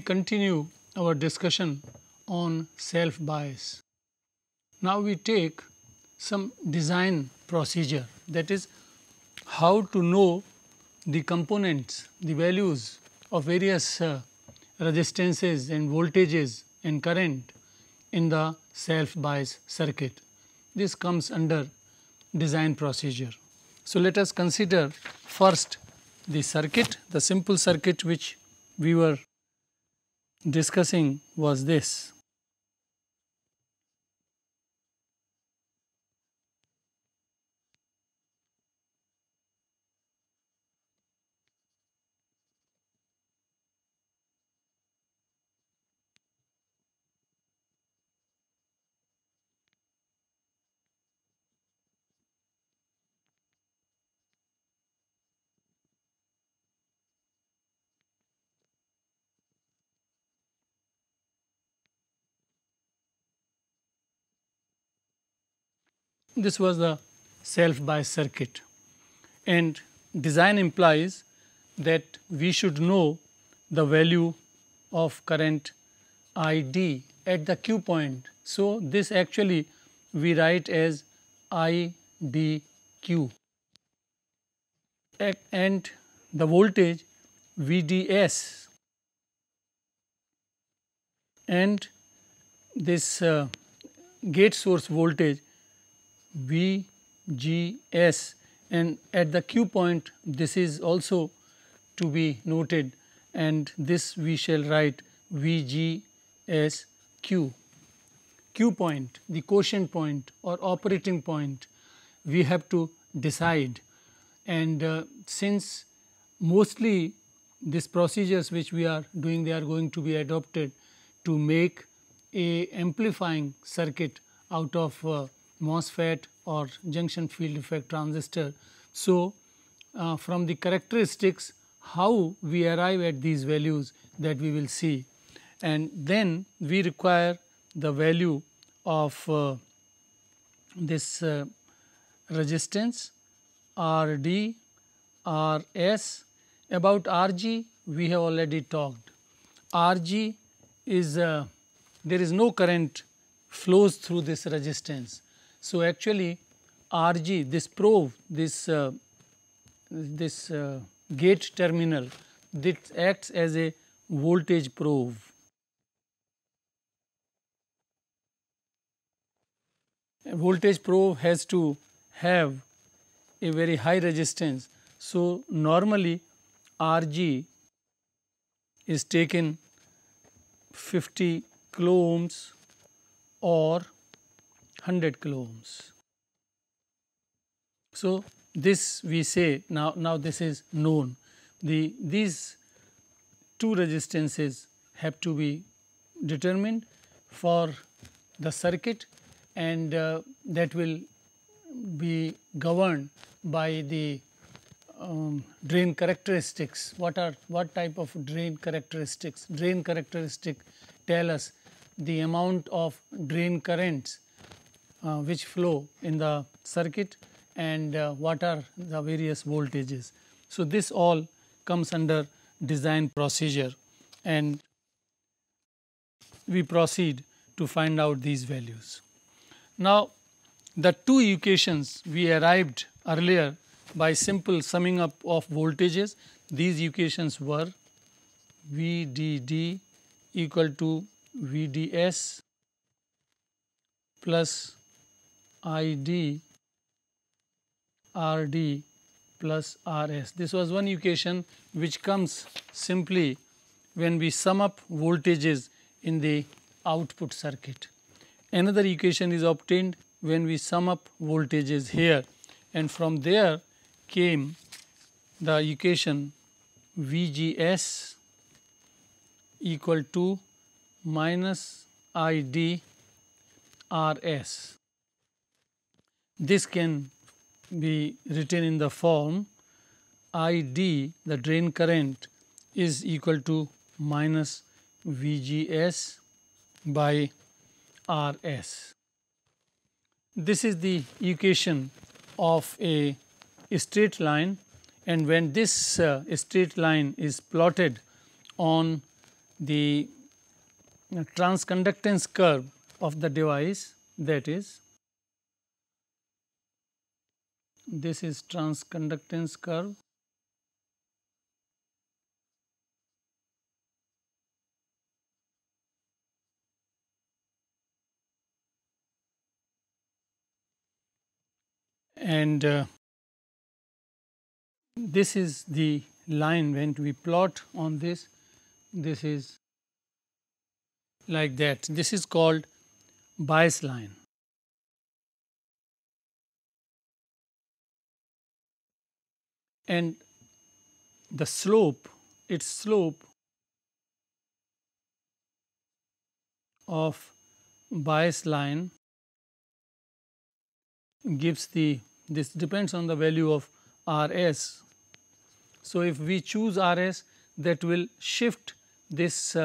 continue our discussion on self bias. Now, we take some design procedure, that is how to know the components, the values of various resistances and voltages and current in the self bias circuit. This comes under design procedure. So, let us consider first the circuit. The simple circuit which we were discussing was this. This was the self bias circuit, and design implies that we should know the value of current I d at the Q point. So, this actually we write as I d Q, and the voltage V d s, and this gate source voltage V G S, and at the Q point this is also to be noted, and this we shall write V G S Q. Q point, the quotient point or operating point, we have to decide, and since mostly these procedures which we are doing, they are going to be adopted to make a amplifying circuit out of MOSFET or junction field effect transistor. So, from the characteristics how we arrive at these values, that we will see, and then we require the value of this resistance R d, R s. About R g we have already talked. R g is there is no current flows through this resistance. So, actually R g, this probe, this gate terminal, this acts as a voltage probe. A voltage probe has to have a very high resistance. So, normally R g is taken 50 kilo ohms or 100 kilo ohms. So, this we say now this is known. These two resistances have to be determined for the circuit, and that will be governed by the drain characteristics. What type of drain characteristics? Drain characteristic tell us the amount of drain currents which flow in the circuit, and what are the various voltages. So, this all comes under design procedure, and we proceed to find out these values. Now, the two equations we arrived earlier by simple summing up of voltages. These equations were V d d equal to V d s plus I d R d plus R s. This was one equation which comes simply when we sum up voltages in the output circuit. Another equation is obtained when we sum up voltages here, and from there came the equation V G S equal to minus I d R s. This can be written in the form I d, the drain current, is equal to minus V G S by R s. This is the equation of a straight line, and when this straight line is plotted on the transconductance curve of the device, that is, this is transconductance curve, and this is the line. When we plot on this, this is like that. This is called bias line. And the slope, its slope of bias line gives the, this depends on the value of RS. So, if we choose RS, that will shift this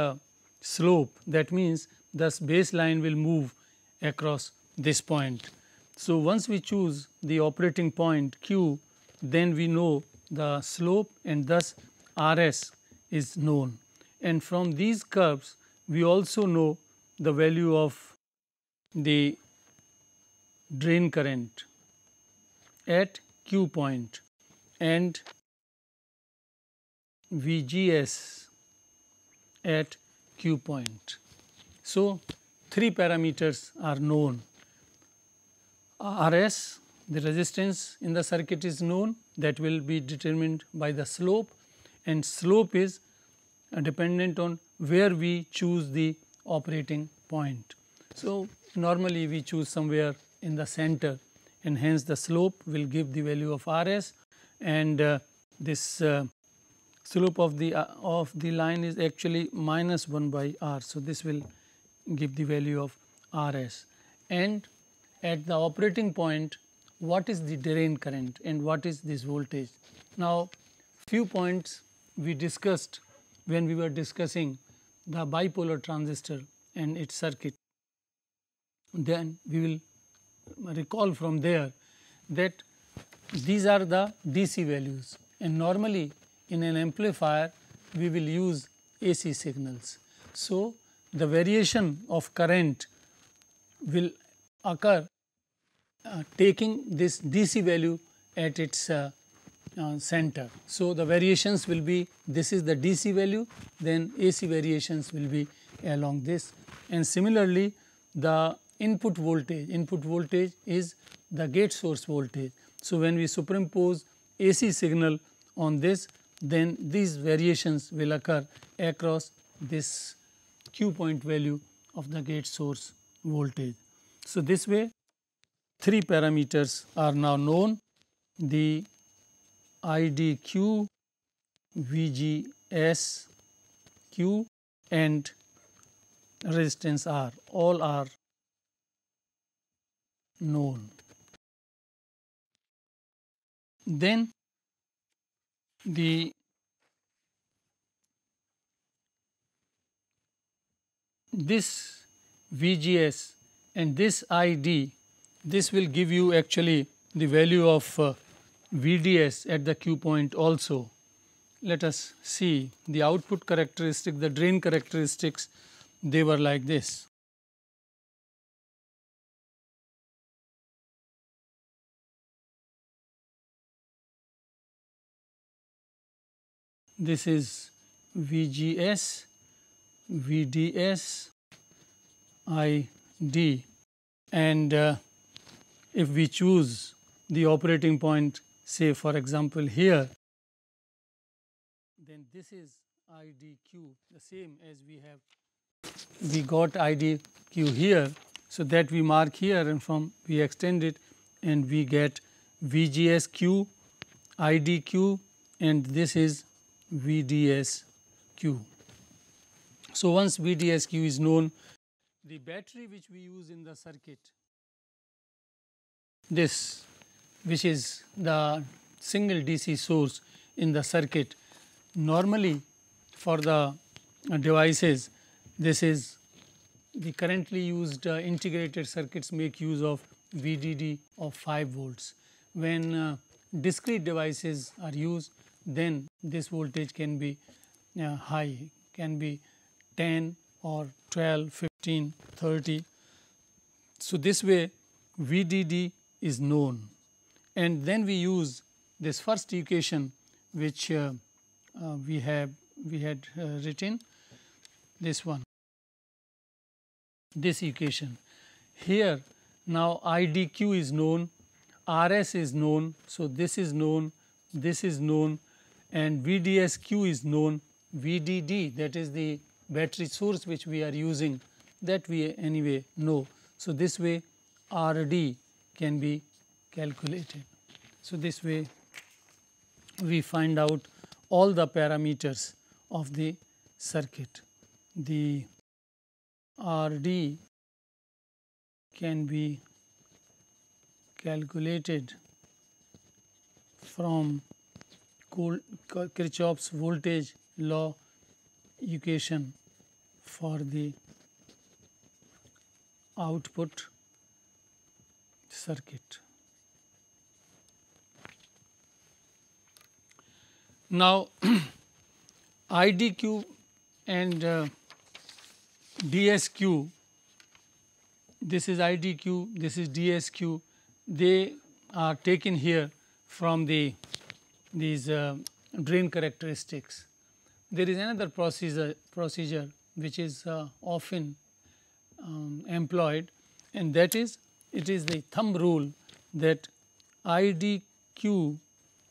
slope, that means thus baseline will move across this point. So, once we choose the operating point Q, then we know the slope and thus RS is known, and from these curves we also know the value of the drain current at Q point and VGS at Q point. So, three parameters are known. RS, the resistance in the circuit is known, that will be determined by the slope, and slope is dependent on where we choose the operating point. So, normally we choose somewhere in the center, and hence the slope will give the value of RS, and this slope of the line is actually minus 1 by R. So, this will give the value of RS, and at the operating point what is the drain current and what is this voltage. Now, few points we discussed when we were discussing the bipolar transistor and its circuit. Then we will recall from there that these are the DC values, and normally in an amplifier we will use AC signals. So, the variation of current will occur taking this DC value at its center. So, the variations will be, this is the DC value, then AC variations will be along this, and similarly the input voltage is the gate source voltage. So, when we superimpose AC signal on this, then these variations will occur across this Q point value of the gate source voltage. So, this way three parameters are now known: the IDQ, VGS Q and resistance R, all are known. Then the this VGS and this ID, this will give you actually the value of VDS at the Q point also. Let us see the output characteristic, the drain characteristics, they were like this. This is VGS, VDS, ID, and if we choose the operating point, say for example here, then this is IDQ, the same as we got IDQ here. So, that we mark here, and from we extend it and we get VGSQ, IDQ, and this is VDSQ. So, once VDSQ is known, the battery which we use in the circuit, this which is the single DC source in the circuit, normally for the devices, this is the currently used integrated circuits make use of VDD of 5 volts. When discrete devices are used, then this voltage can be high, can be 10 or 12, 15, 30. So, this way VDD is known, and then we use this first equation which we had written, this one, this equation here. Now IDQ is known, RS is known, so this is known, this is known, and VDSQ is known, VDD, that is the battery source which we are using, that we anyway know. So, this way RD can be calculated. So, this way we find out all the parameters of the circuit. The RD can be calculated from Kirchhoff's voltage law equation for the output circuit. Now, IDQ and DSQ, this is IDQ, this is DSQ, they are taken here from these drain characteristics. There is another procedure which is often employed, and that is, it is the thumb rule that IDQ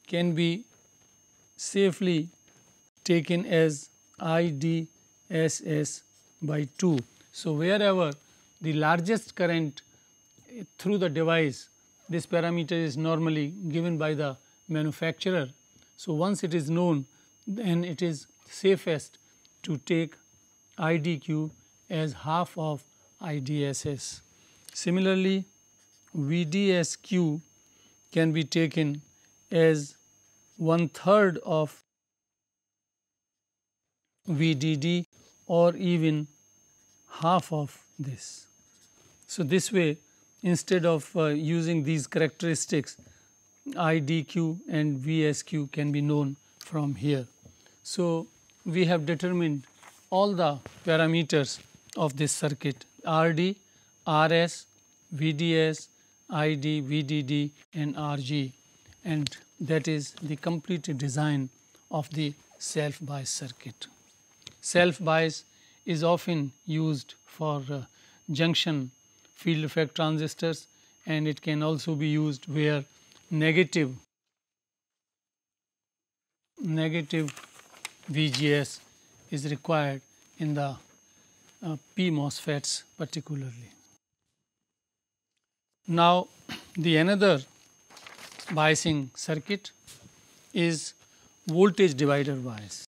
can be safely taken as IDSS by 2. So, wherever the largest current through the device, this parameter is normally given by the manufacturer. So, once it is known, then it is safest to take IDQ as half of IDSS. Similarly, VDSQ can be taken as 1/3 of VDD or even half of this. So, this way, instead of using these characteristics, IDQ and VSQ can be known from here. So, we have determined all the parameters of this circuit: RD, RS, VDS, ID, VDD and RG, and that is the complete design of the self bias circuit. Self bias is often used for junction field effect transistors, and it can also be used where negative VGS is required in the P MOSFETs particularly. Now, the another biasing circuit is voltage divider bias.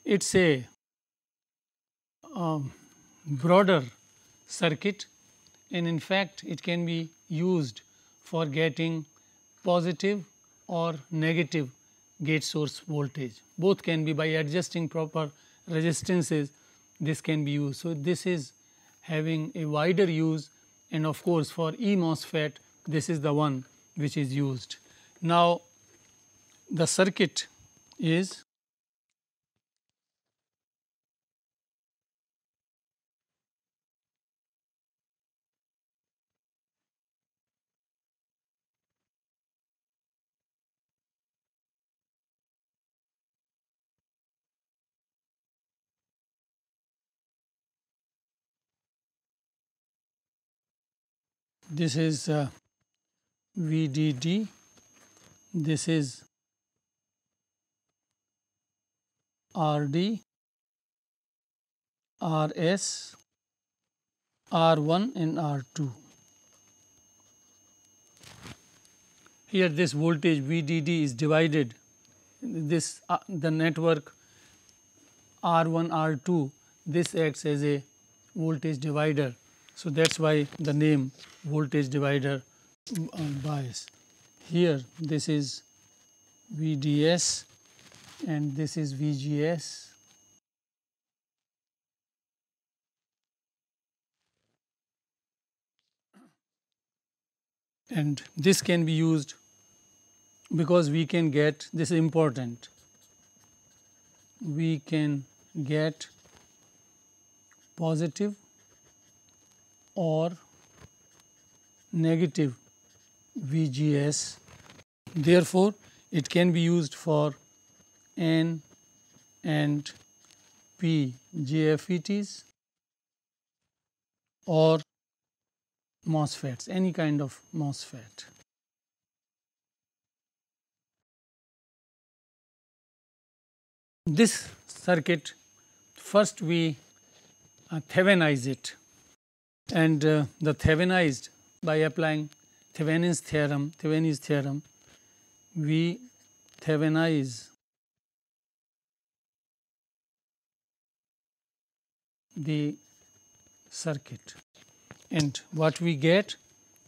It is a broader circuit, and in fact, it can be used for getting positive or negative gate source voltage. Both can be, by adjusting proper resistances, this can be used. So, this is having a wider use, and of course, for E MOSFET this is the one which is used. Now, the circuit is this is VDD, this is RD, RS, R1 and R2. Here this voltage VDD is divided, this the network R1, R2, this acts as a voltage divider. So, that is why the name voltage divider bias. Here this is VDS and this is VGS. And this can be used because we can get, this is important, we can get positive or negative VGS. Therefore, it can be used for N and P JFETs or MOSFETs, any kind of MOSFET. This circuit, first we Theveninize it, and the Thevenized, by applying Thevenin's theorem, we Thevenize the circuit, and what we get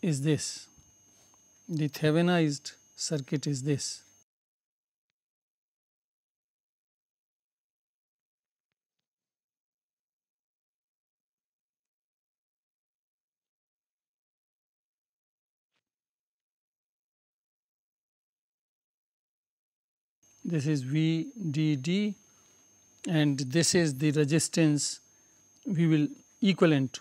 is this. The Thevenized circuit is this. This is VDD, and this is the resistance we will equivalent,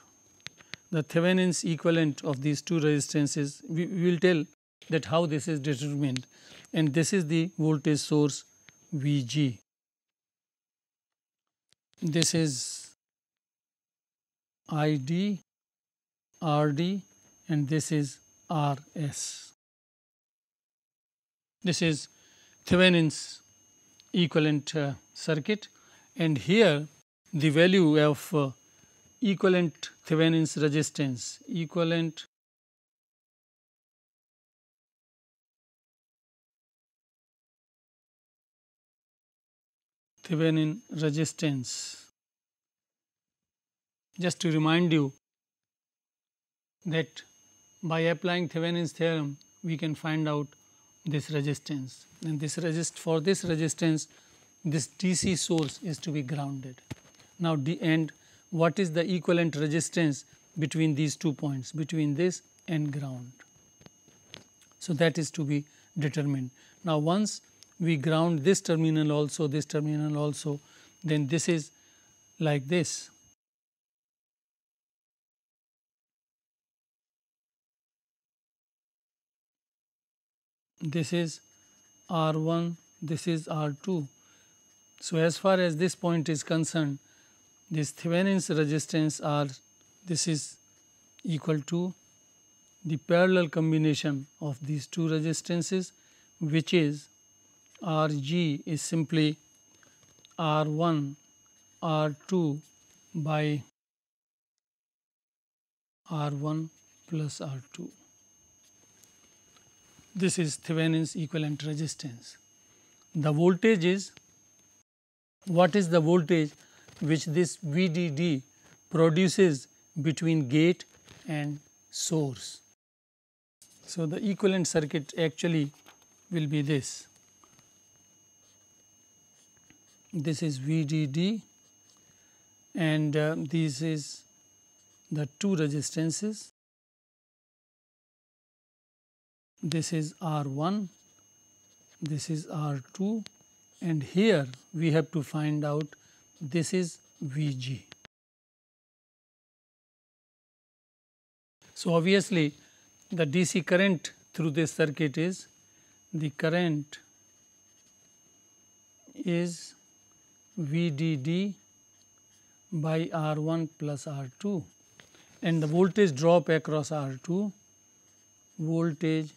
the Thevenin's equivalent of these two resistances. We will tell that how this is determined, and this is the voltage source VG. This is ID, RD, and this is RS. This is Thevenin's equivalent circuit, and here the value of equivalent Thevenin's resistance, equivalent Thevenin resistance. Just to remind you that by applying Thevenin's theorem we can find out this resistance, and for this resistance this DC source is to be grounded. Now and what is the equivalent resistance between these 2 points, between this and ground? So that is to be determined. Now once we ground this terminal also, then this is like this. This is R1, this is R2. So as far as this point is concerned, this Thevenin's resistance this is equal to the parallel combination of these two resistances, which is Rg is simply R1 R2 by R1 plus R2. This is Thevenin's equivalent resistance. The voltage is, what is the voltage which this VDD produces between gate and source? So the equivalent circuit actually will be this. This is VDD, and this is the two resistances. This is R1, this is R2, and here we have to find out this is VG. So obviously the DC current through this circuit is, the current is VDD by R1 plus R2, and the voltage drop across R2, voltage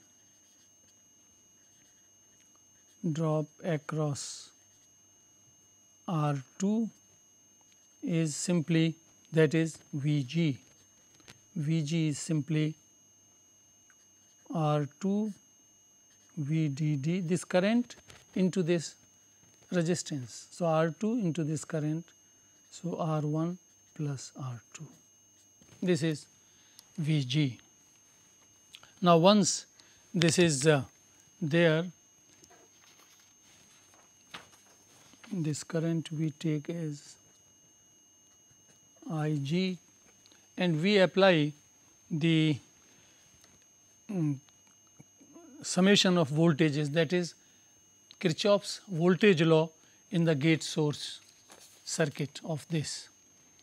drop across R2 is simply, that is VG. VG is simply R2 VDD, this current into this resistance. So R2 into this current, so R1 plus R2. This is VG. Now once this is there, this current we take as Ig, and we apply the summation of voltages, that is Kirchhoff's voltage law in the gate source circuit of this.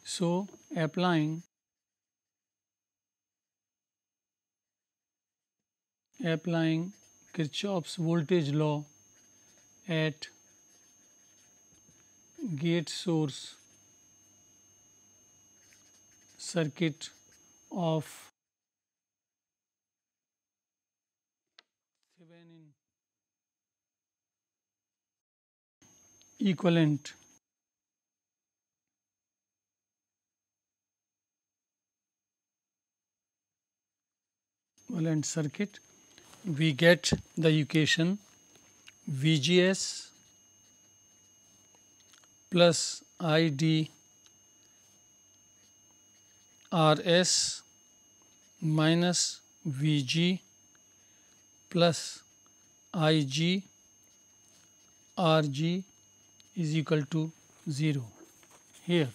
So, applying Kirchhoff's voltage law at gate source circuit of Thevenin equivalent circuit, we get the equation VGS plus ID RS minus VG plus IG RG is equal to 0. Here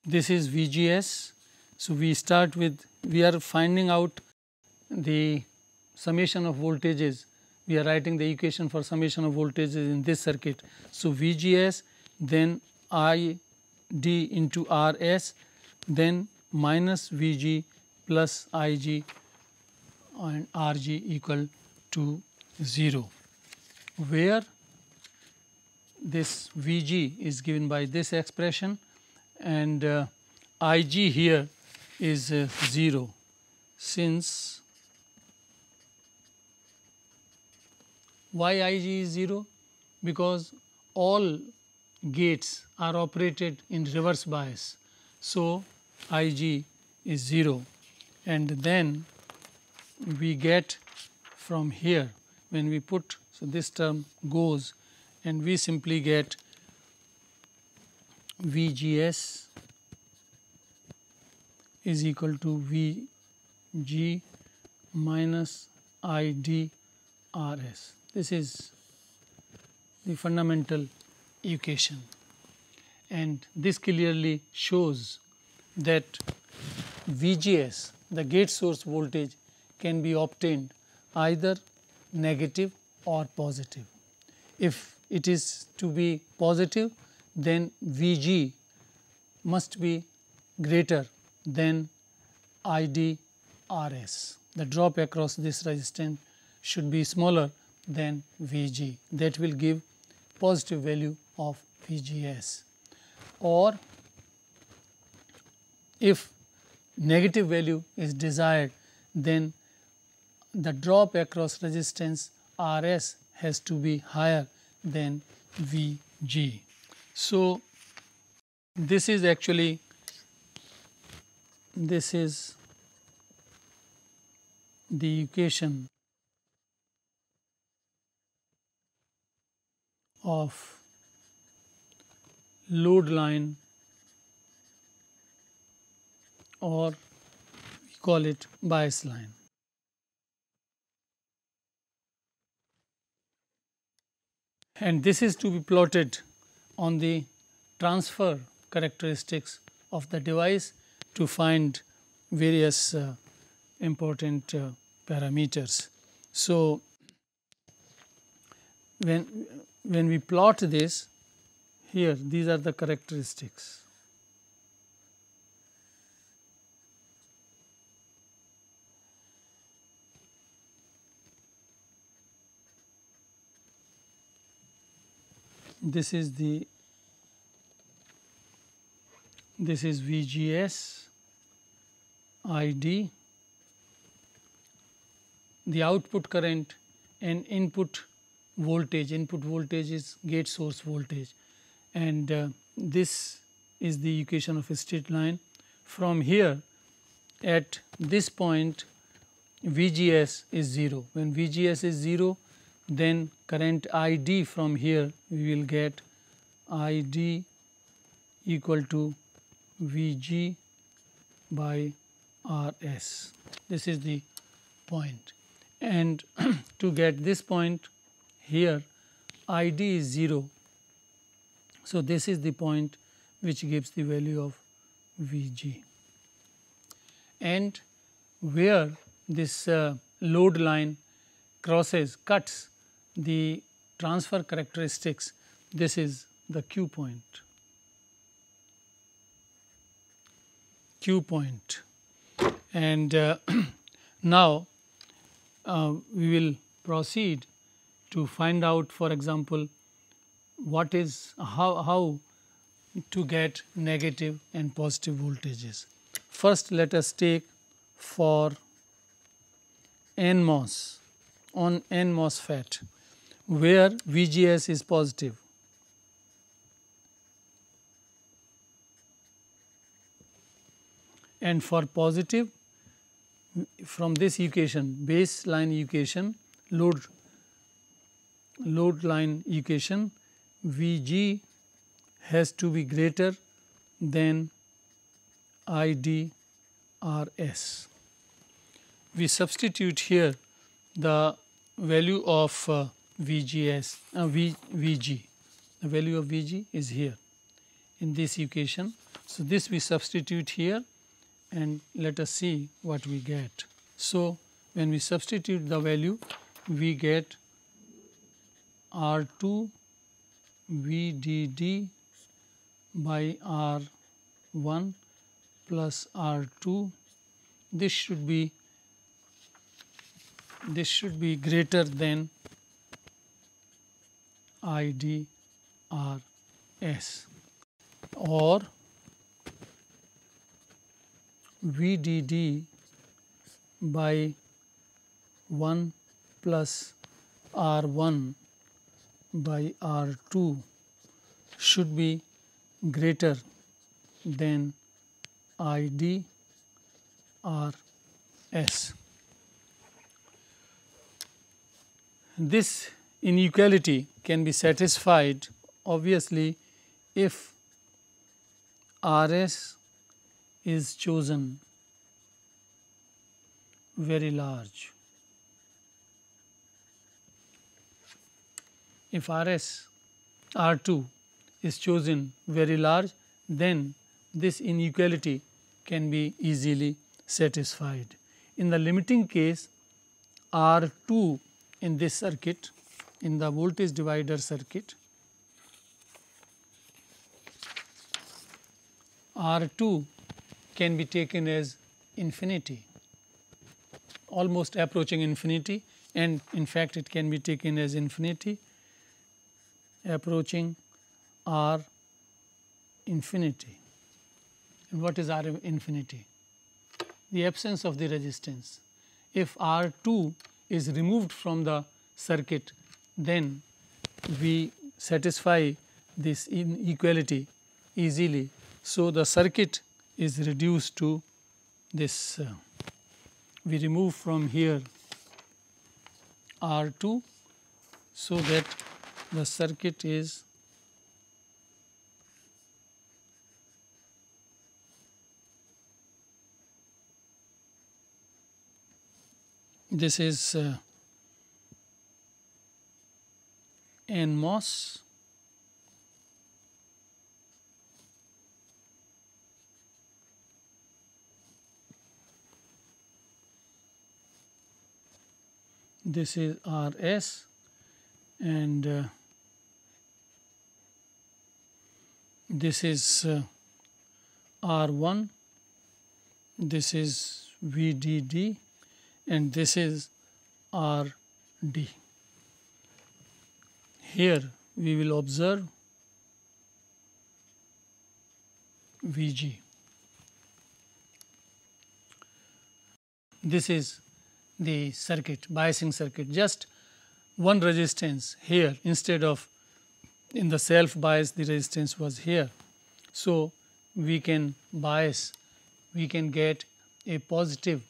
this is VGS. So, we start with, we are finding out the summation of voltages, we are writing the equation for summation of voltages in this circuit. So, VGS, then ID into RS, then minus VG plus IG and RG equal to 0, where this VG is given by this expression and IG here is 0, since why IG is 0? Because all gates are operated in reverse bias. So, IG is 0, and then we get from here when we put, so this term goes and we simply get VGS is equal to VG minus ID RS. This is the fundamental equation, and this clearly shows that VGS, the gate source voltage, can be obtained either negative or positive. If it is to be positive, then VG must be greater than ID RS. The drop across this resistance should be smaller than VG. That will give positive value of VGS. Or if negative value is desired, then the drop across resistance RS has to be higher than VG. So, this is actually, this is the equation of load line, or we call it bias line. And this is to be plotted on the transfer characteristics of the device to find various important parameters. So, when we plot this here, these are the characteristics. This is VGS ID, the output current and input voltage. Input voltage is gate source voltage, and this is the equation of a straight line. From here, at this point, VGS is 0. When VGS is 0, then current ID from here we will get ID equal to VG by RS. This is the point, and to get this point here ID is 0. So, this is the point which gives the value of VG, and where this load line cuts the transfer characteristics, this is the Q point. Q point. And now we will proceed to find out, for example, what is how to get negative and positive voltages. First, let us take for NMOS, on N MOSFET, where VGS is positive. And for positive, from this equation, baseline equation, load line equation, Vg has to be greater than IDRS. We substitute here the value of VG. The value of Vg is here in this equation. So, this we substitute here and let us see what we get. So, when we substitute the value, we get R2 VDD by R1 plus R2. This should be greater than IDRS, or VDD by 1 plus R1 by R2 should be greater than IDRS. This inequality can be satisfied obviously if RS is chosen very large. If R2 is chosen very large, then this inequality can be easily satisfied. In the limiting case, R2 in this circuit, in the voltage divider circuit, R2 can be taken as infinity, almost approaching infinity, and in fact it can be taken as infinity approaching R infinity. And what is R infinity? The absence of the resistance. If R2 is removed from the circuit, then we satisfy this inequality easily. So, the circuit is reduced to this, we remove from here R2, so that the circuit is this is NMOS, this is RS, and this is R1, this is VDD, and this is RD. Here we will observe Vg. This is the circuit, biasing circuit, just one resistance here, instead of in the self bias the resistance was here. So, we can bias, we can get a positive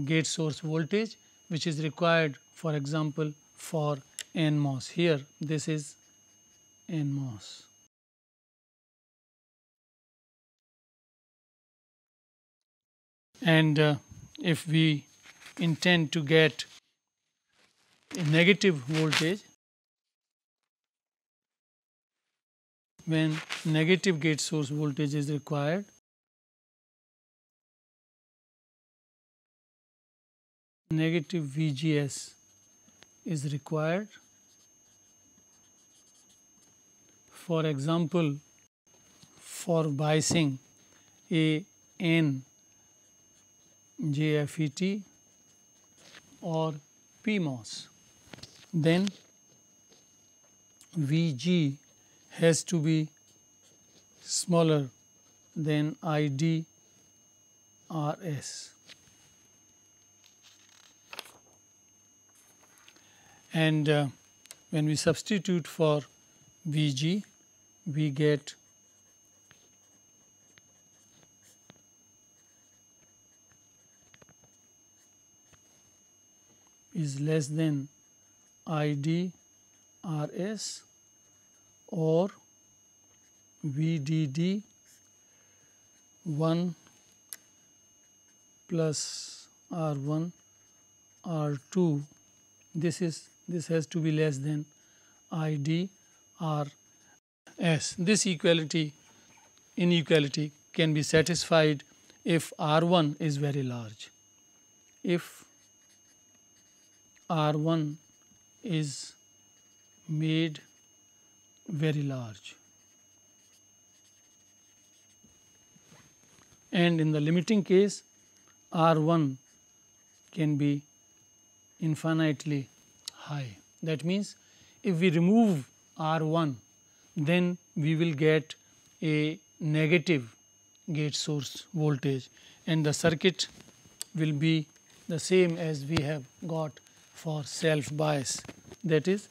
gate source voltage, which is required, for example, for NMOS. Here this is NMOS. And if we intend to get a negative voltage, when negative gate source voltage is required, negative VGS is required. For example, for biasing a N JFET or PMOS, then Vg has to be smaller than IDRS. And when we substitute for Vg, we get is less than IDRS or VDD 1 plus R1 R2. This has to be less than IDRS. This inequality can be satisfied if R1 is very large. If R1 is made very large, and in the limiting case R1 can be infinitely high. That means if we remove R1, then we will get a negative gate source voltage, and the circuit will be the same as we have got for self bias. That is,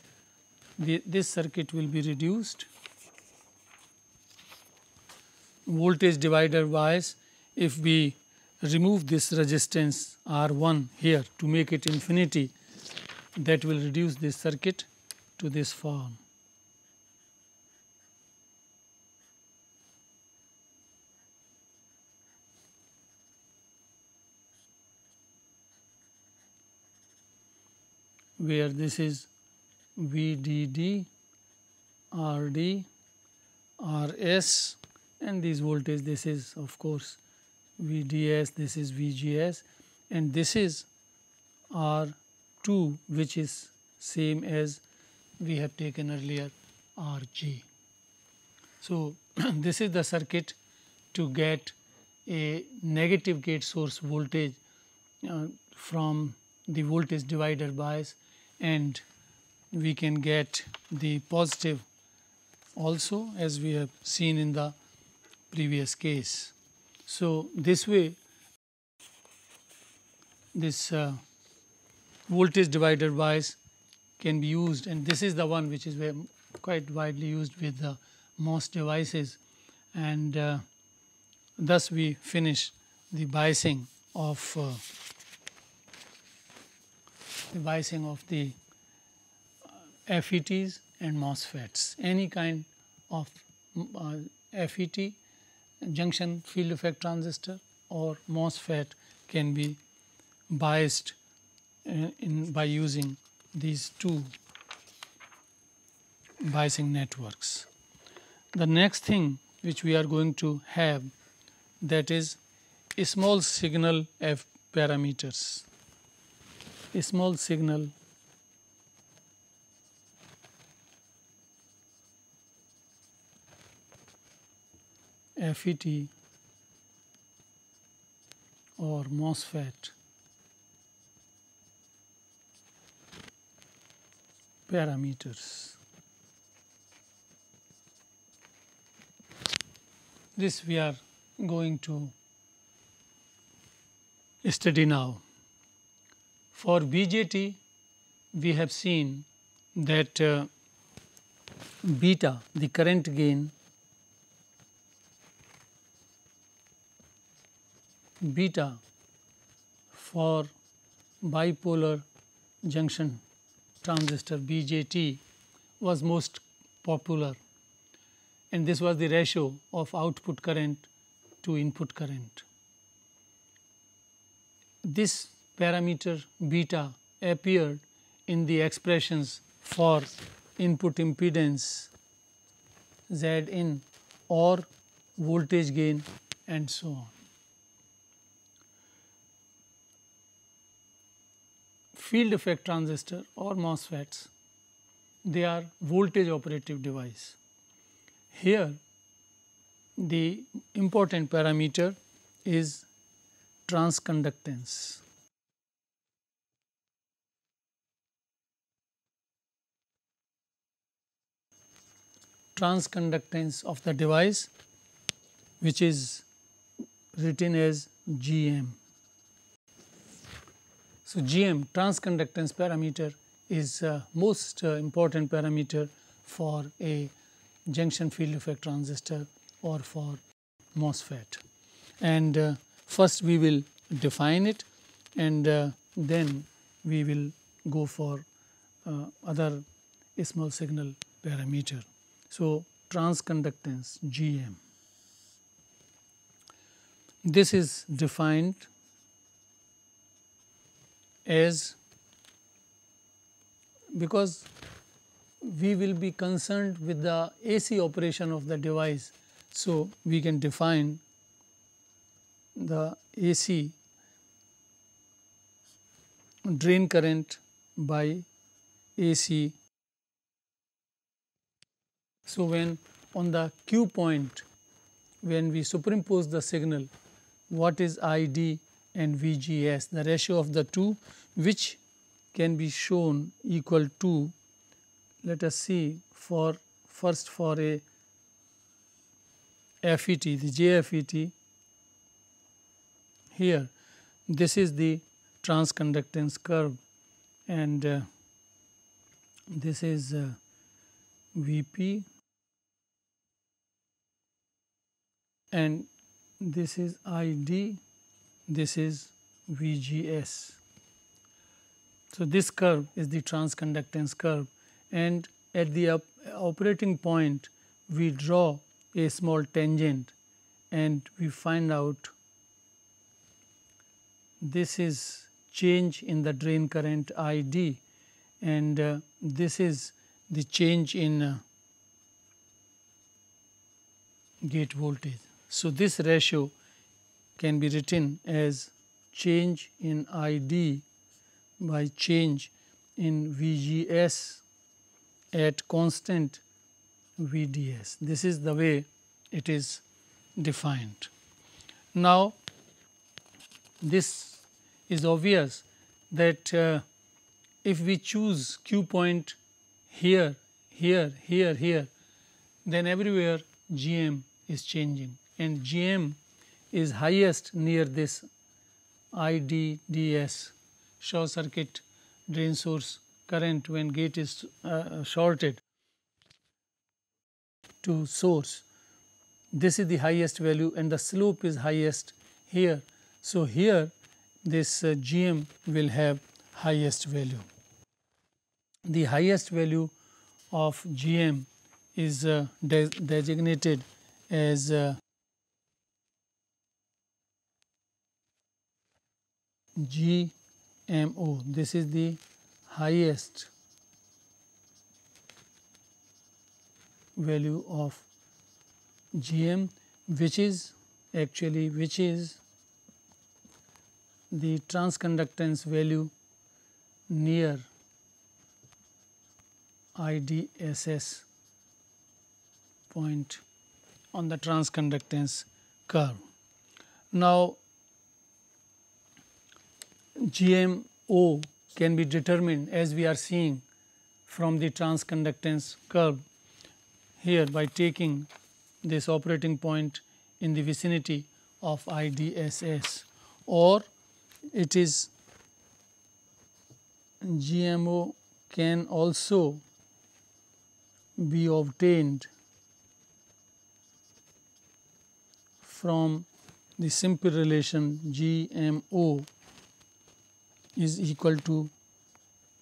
this circuit will be reduced. Voltage divider bias, if we remove this resistance R1 here to make it infinity, that will reduce this circuit to this form. Where this is VDD, RD, RS, and these voltage, this is of course VDS, this is VGS, and this is R2, which is same as we have taken earlier RG. So, this is the circuit to get a negative gate source voltage from the voltage divider bias, and we can get the positive also, as we have seen in the previous case. So, this way this voltage divider bias can be used, and this is the one which is quite widely used with the MOS devices, and thus we finish the biasing of the FETs and MOSFETs. Any kind of FET, junction field effect transistor, or MOSFET can be biased by using these two biasing networks. The next thing which we are going to have, that is small signal F parameters. Small signal FET or MOSFET parameters. This we are going to study now. For BJT, we have seen that beta, the current gain, beta for bipolar junction transistor BJT was most popular, and this was the ratio of output current to input current. This parameter beta appeared in the expressions for input impedance Zin or voltage gain and so on. Field effect transistor or MOSFETs, they are voltage operative device. Here the important parameter is transconductance. Transconductance of the device, which is written as GM. So, GM, transconductance parameter, is most important parameter for a junction field effect transistor or for MOSFET. And first we will define it, and then we will go for other small signal parameter. So, transconductance GM. This is defined as, because we will be concerned with the AC operation of the device. So, we can define the AC drain current by AC. So, when on the Q point, when we superimpose the signal, what is ID and VGS, the ratio of the two, which can be shown equal to, let us see, for first for a FET, the JFET. Here this is the transconductance curve, and this is Vp, and this is ID, this is VGS. So, this curve is the transconductance curve, and at the operating point we draw a small tangent and we find out this is change in the drain current ID, and this is the change in gate voltage. So, this ratio can be written as change in ID by change in VGS at constant VDS. This is the way it is defined. Now, this is obvious that if we choose Q point here, here, here, then everywhere GM is changing, and GM is highest near this IDDS, short circuit drain source current, when gate is shorted to source. This is the highest value and the slope is highest here. So, here this GM will have highest value. The highest value of GM is designated as GMO. This is the highest value of GM, which is actually the transconductance value near IDSS point on the transconductance curve. Now, GMO can be determined, as we are seeing from the transconductance curve here, by taking this operating point in the vicinity of IDSS, or it is GMO can also be obtained from the simple relation GMO is equal to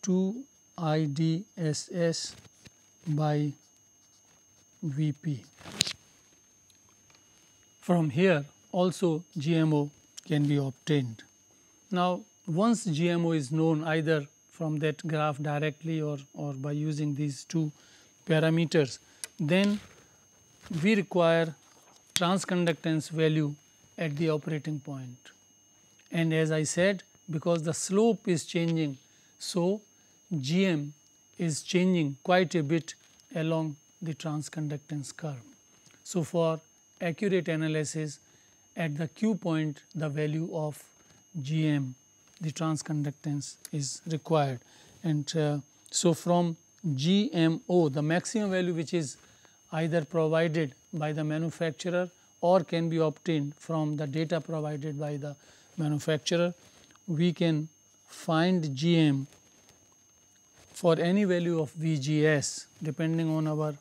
2 IDSS by Vp. From here also GMO can be obtained. Now, once GMO is known either from that graph directly or by using these two parameters, then we require transconductance value at the operating point. And as I said, because the slope is changing, so GM is changing quite a bit along the transconductance curve. So, for accurate analysis, at the Q point the value of Gm, the transconductance is required. And so, from GMO, the maximum value which is either provided by the manufacturer or can be obtained from the data provided by the manufacturer, we can find Gm for any value of VGS depending on our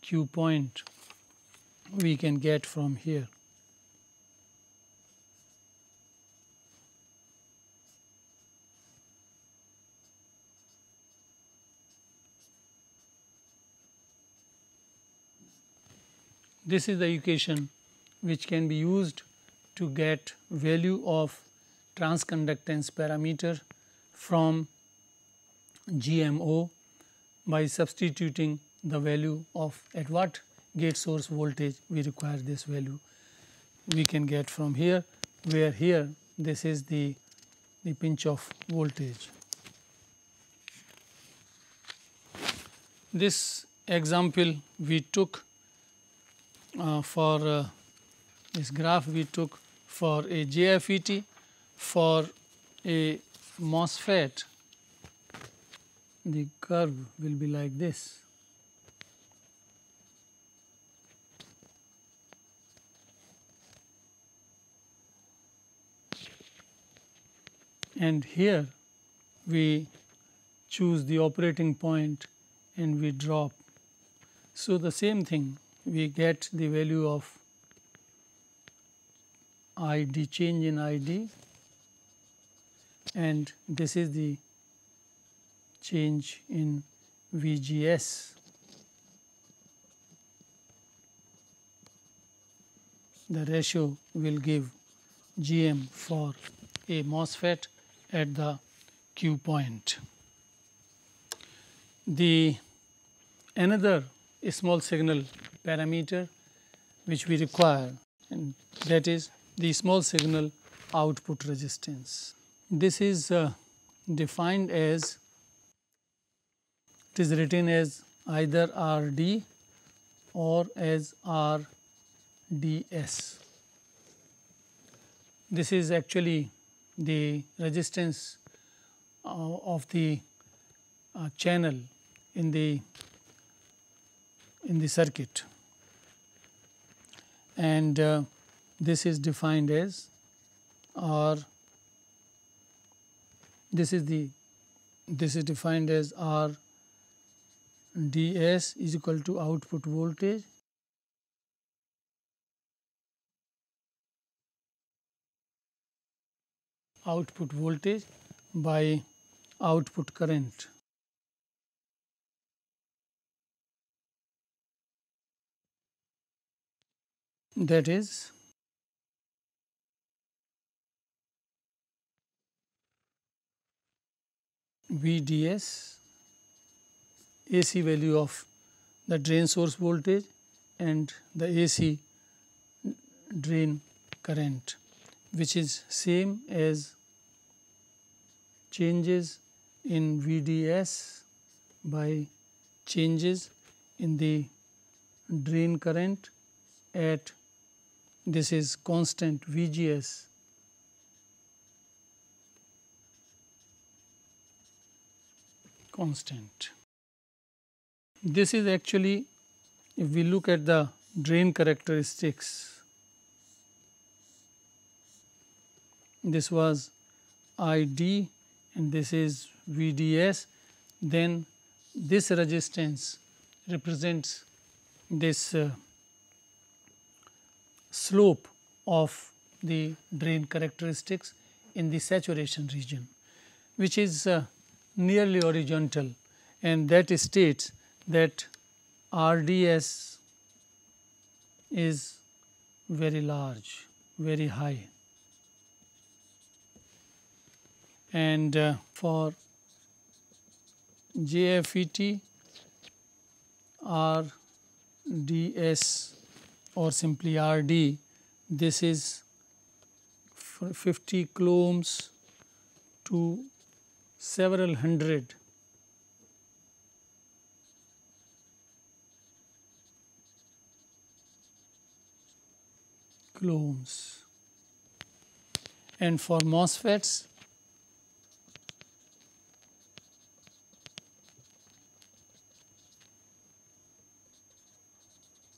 Q point we can get from here. This is the equation which can be used to get value of transconductance parameter from GMO by substituting the value of at what gate source voltage we require this value. We can get from here, where here this is the pinch off voltage. This example we took for this graph we took for a JFET. For a MOSFET, the curve will be like this. And here we choose the operating point and we drop. So, the same thing, we get the value of ID, change in ID, and this is the change in VGS. The ratio will give Gm for a MOSFET at the Q point. The another small signal parameter which we require, and that is the small signal output resistance. This is defined as, it is written as either RD or as RDS. This is actually the resistance of the channel in the circuit, and this is defined as this is defined as RDS is equal to output voltage by output current. That is VDS, AC value of the drain source voltage and the AC drain current, which is same as changes in VDS by changes in the drain current at, this is constant VGS constant. This is actually, if we look at the drain characteristics, this was ID and this is VDS, then this resistance represents this slope of the drain characteristics in the saturation region, which is nearly horizontal, and that states that RDS is very large, very high, and for JFET RDS or simply RD, this is 50 coulombs to several hundred kilo ohms. And for MOSFETs,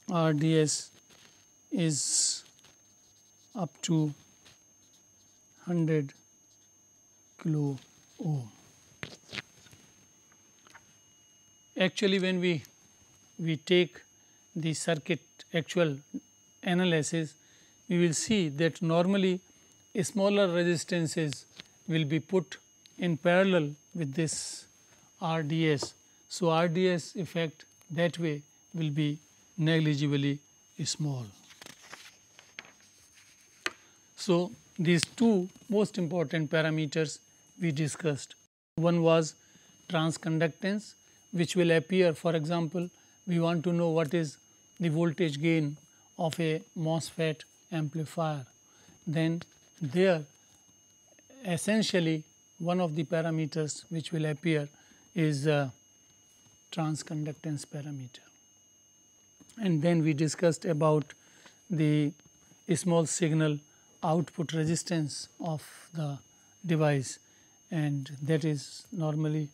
RDS is up to 100 kilo ohm. Actually, when we take the circuit actual analysis, we will see that normally smaller resistances will be put in parallel with this RDS. So, RDS effect that way will be negligibly small. So, these two most important parameters we discussed. One was transconductance, which will appear, for example, we want to know what is the voltage gain of a MOSFET amplifier. Then there essentially one of the parameters which will appear is transconductance parameter. And then we discussed about the small signal output resistance of the device, and that is normally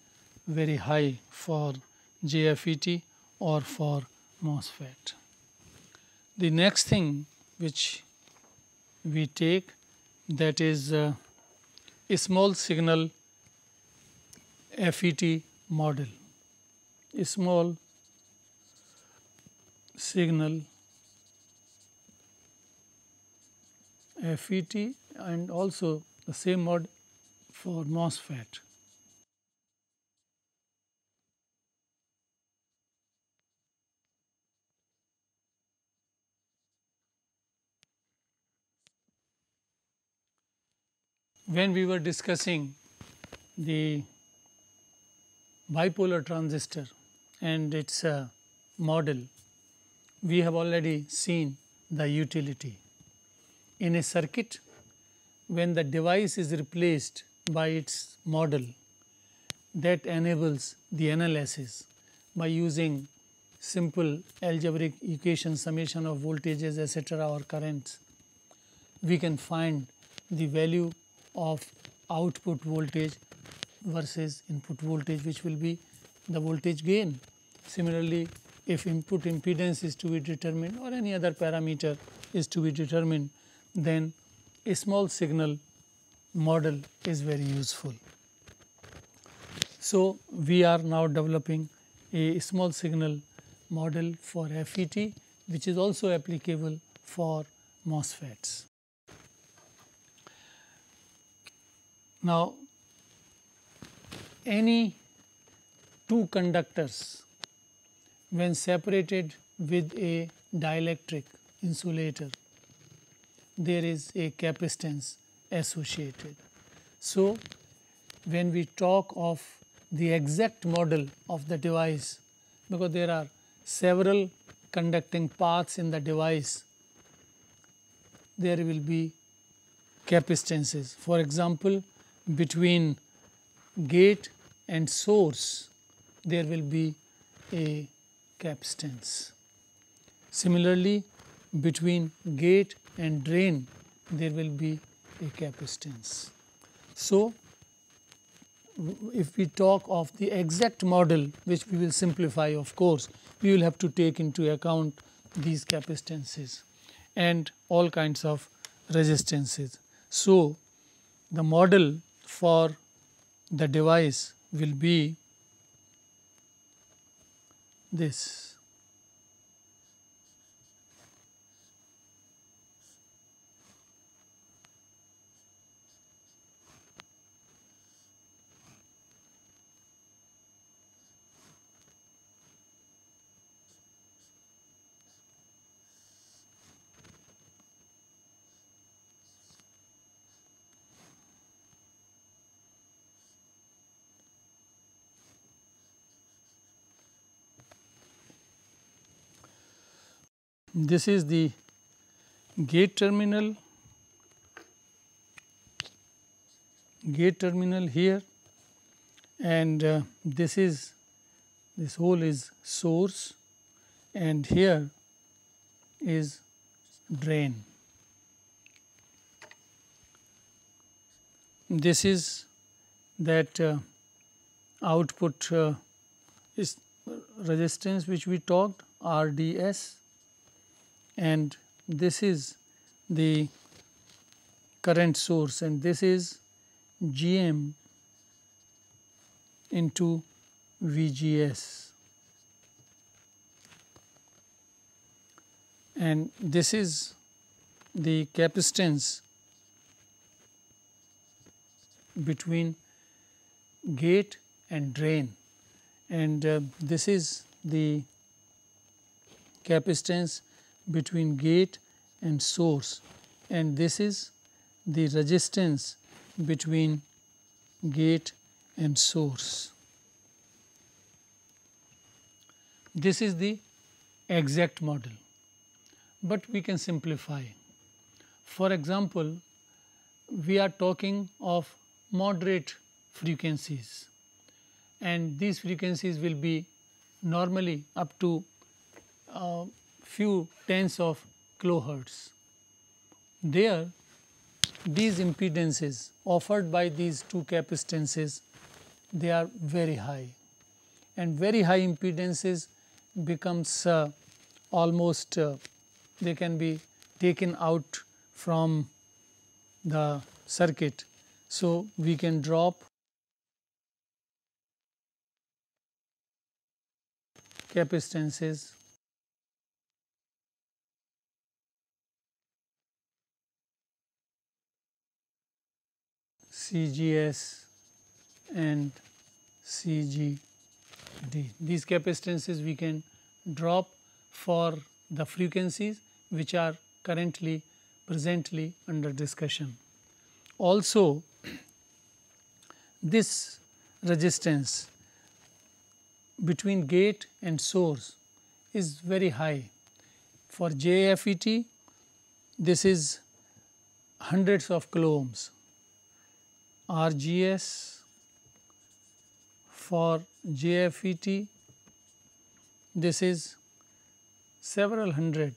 very high for JFET or for MOSFET. The next thing which we take, that is a small signal FET model. A small signal FET and also the same model for MOSFET. When we were discussing the bipolar transistor and its model, we have already seen the utility. In a circuit, when the device is replaced by its model, that enables the analysis by using simple algebraic equation, summation of voltages etc. or currents. We can find the value of output voltage versus input voltage, which will be the voltage gain. Similarly, if input impedance is to be determined or any other parameter is to be determined, then a small signal model is very useful. So, we are now developing a small signal model for FET, which is also applicable for MOSFETs. Now, any two conductors when separated with a dielectric insulator, there is a capacitance associated. So, when we talk of the exact model of the device, because there are several conducting paths in the device, there will be capacitances. For example, between gate and source, there will be a capacitance. Similarly, between gate and drain, there will be a capacitance. So, if we talk of the exact model, which we will simplify, of course, we will have to take into account these capacitances and all kinds of resistances. So, the model for the device will be this. This is the gate terminal here, and this hole is source, and here is drain. this is that output is resistance which we talked, RDS, and this is the current source, and this is GM into VGS, and this is the capacitance between gate and drain, and this is the capacitance between gate and source, and this is the resistance between gate and source. This is the exact model, but we can simplify. For example, we are talking of moderate frequencies, and these frequencies will be normally up to few tens of kilohertz. There, these impedances offered by these two capacitances, they are very high, and very high impedances becomes almost they can be taken out from the circuit. So, we can drop capacitances CGS and CGD. These capacitances we can drop for the frequencies which are presently under discussion. Also, this resistance between gate and source is very high. For JFET, this is hundreds of kilo ohms. RGS for JFET, this is several hundred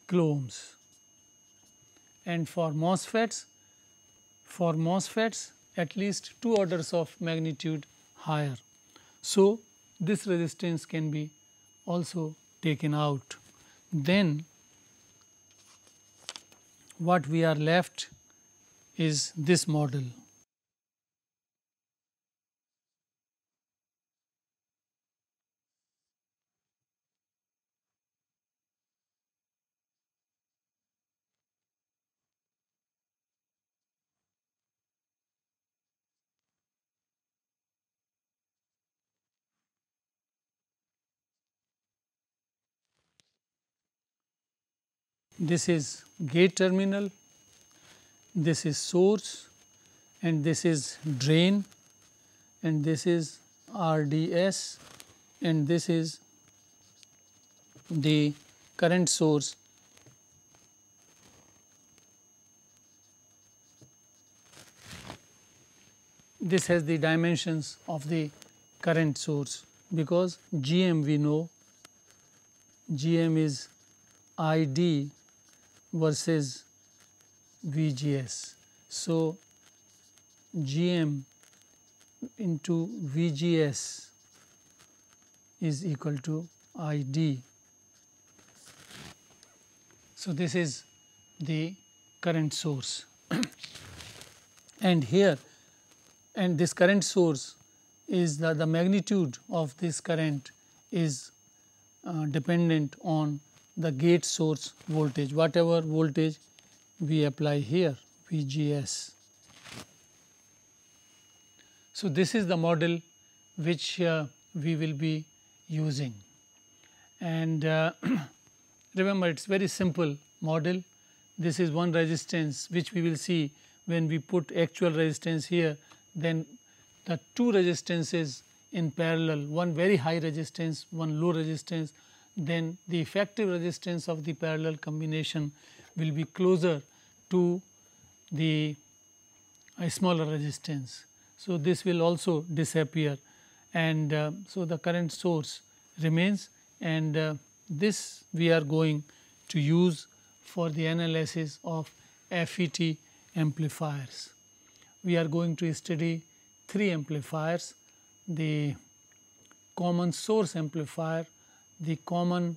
kilo ohms, and for MOSFETs at least 2 orders of magnitude higher. So, this resistance can be also taken out. Then what we are left is this model. This is gate terminal, this is source, and this is drain, and this is RDS, and this is the current source. This has the dimensions of the current source, because GM we know, GM is ID versus VGS. So, GM into VGS is equal to ID. So, this is the current source and here, and this current source is the magnitude of this current is dependent on the gate source voltage, whatever voltage we apply here, VGS. So, this is the model which we will be using, and remember it is very simple model. This is one resistance which we will see when we put actual resistance here, then the two resistances in parallel, one very high resistance, one low resistance, then the effective resistance of the parallel combination will be closer to the smaller resistance. So, this will also disappear, and so the current source remains, and this we are going to use for the analysis of FET amplifiers. We are going to study 3 amplifiers: the common source amplifier, the common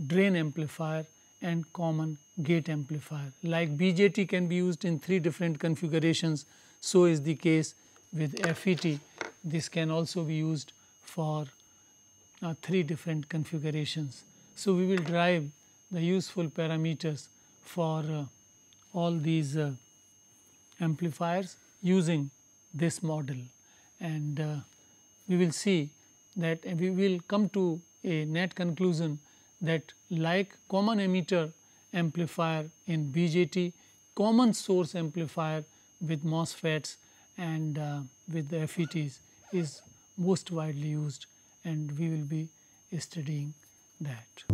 drain amplifier, and common gate amplifier. Like BJT can be used in 3 different configurations, so is the case with FET. This can also be used for 3 different configurations. So, we will derive the useful parameters for all these amplifiers using this model, and we will see that we will come to a net conclusion that like common emitter amplifier in BJT, common source amplifier with MOSFETs and with the FETs is most widely used, and we will be studying that.